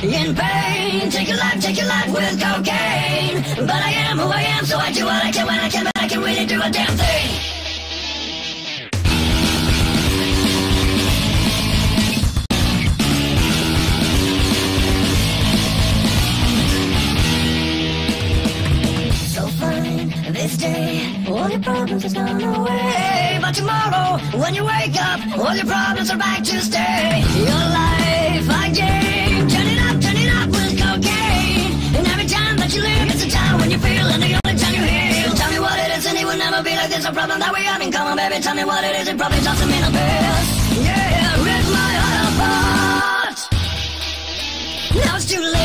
in pain. Take your life with cocaine. But I am who I am, so I do what I can when I can, but I can really do a damn thing. So fine, this day, all your problems has gone away. But tomorrow, when you wake up, all your problems are back to stay. Your life, a game, turn it up with cocaine. And every time that you live, it's a time when you feel, and the only time you heal. Tell me what it is, and it will never be like this. A problem that we have in common, baby. Tell me what it is, it probably doesn't mean a bit. Yeah, rip my heart apart. Now it's too late.